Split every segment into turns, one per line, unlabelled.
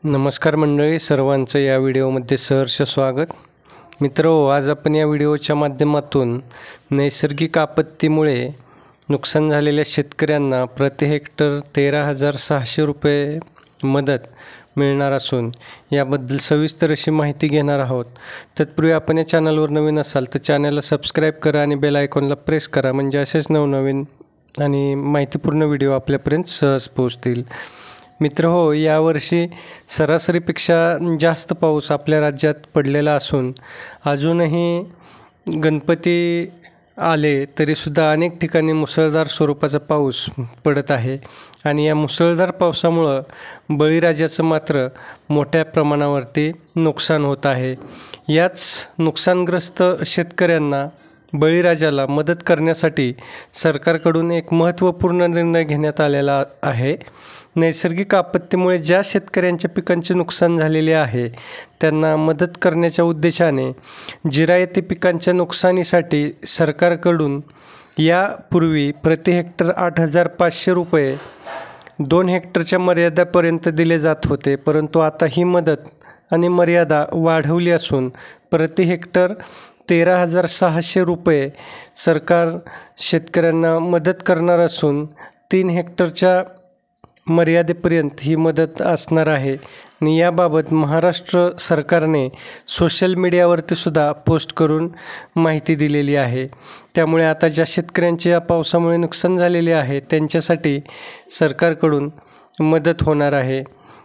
नमस्कार मंडळी, सर्वांचं या व्हिडिओमध्ये सहर्ष स्वागत. मित्रहो, आज आपण या व्हिडिओच्या माध्यमातून नैसर्गिक आपत्तीमुळे नुकसान झालेल्या शेतकऱ्यांना प्रति हेक्टर 13,600 रुपये मदत मिळणार असून याबद्दल सविस्तर अशी माहिती घेणार आहोत. तत्पूर्वी आपण या चॅनलवर नवीन असाल तर चॅनलला सबस्क्राईब करा आणि बेल आयकॉनला प्रेस करा, म्हणजे असेच नवनवीन आणि माहितीपूर्ण व्हिडिओ आपल्यापर्यंत सहज पोहोचतील. मित्रहो, यावर्षी सरासरीपेक्षा जास्त पाऊस आपल्या राज्यात पडलेला असून अजूनही गणपती आले तरीसुद्धा अनेक ठिकाणी मुसळधार स्वरूपाचा पाऊस पडत आहे आणि या मुसळधार पावसामुळं बळीराजाचं मात्र मोठ्या प्रमाणावरती नुकसान होत आहे. याच नुकसानग्रस्त शेतकऱ्यांना, बळीराजाला मदत करण्यासाठी सरकारकडून एक महत्त्वपूर्ण निर्णय घेण्यात आलेला आहे. नैसर्गिक आपत्तीमुळे ज्या शेतकऱ्यांच्या पिकांचे नुकसान झालेले आहे त्यांना मदत करण्याच्या उद्देशाने जिरायती पिकांच्या नुकसानीसाठी सरकारकडून यापूर्वी प्रति हेक्टर 8,500 रुपये 2 हेक्टरच्या मर्यादेपर्यंत दिले जात होते, परंतु आता ही मदत आणि मर्यादा वाढवली असून प्रति हेक्टर 13,600 रुपये सरकार शेतकऱ्यांना मदत करणार असून 3 हेक्टरच्या मर्यादेपर्यंत ही मदत असणार आहे. आणि याबाबत महाराष्ट्र सरकारने सोशल मीडियावरती सुद्धा पोस्ट करून माहिती दिलेली आहे. त्यामुळे आता ज्या शेतकऱ्यांचे या पावसामुळे नुकसान झालेले आहे त्यांच्यासाठी सरकारकडून मदत होणार आहे.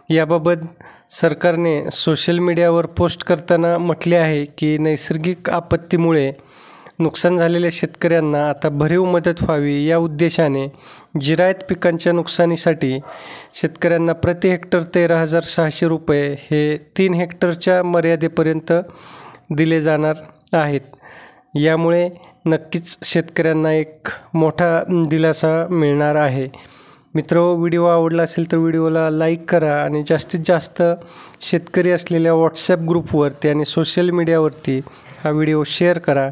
याबाबत सरकारने सोशल मीडियावर पोस्ट करताना म्हटले आहे की नैसर्गिक आपत्तीमुळे नुकसान झालेल्या शेतकऱ्यांना आता भरीव मदत व्हावी या उद्देशाने जिरायत पिकांच्या नुकसानीसाठी शेतकऱ्यांना प्रति हेक्टर 13,600 रुपये हे 3 हेक्टरच्या मर्यादेपर्यंत दिले जाणार आहेत. यामुळे नक्कीच शेतकऱ्यांना एक मोठा दिलासा मिळणार आहे. मित्र, व्हिडिओ आवडला असेल तर व्हिडिओला लाईक करा आणि जास्तीत जास्त शेतकरी असलेल्या व्हॉट्सॲप ग्रुपवरती आणि सोशल मीडियावरती हा व्हिडिओ शेअर करा,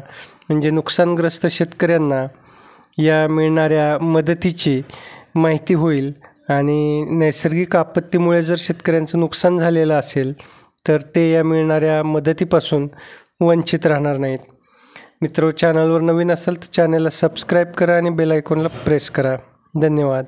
म्हणजे नुकसानग्रस्त शेतकऱ्यांना या मिळणाऱ्या मदतीची माहिती होईल आणि नैसर्गिक आपत्तीमुळे जर शेतकऱ्यांचं नुकसान झालेलं असेल तर ते या मिळणाऱ्या मदतीपासून वंचित राहणार नाहीत. मित्र, चॅनलवर नवीन असाल तर चॅनलला सबस्क्राईब करा आणि बेल आयकॉनला प्रेस करा. धन्यवाद.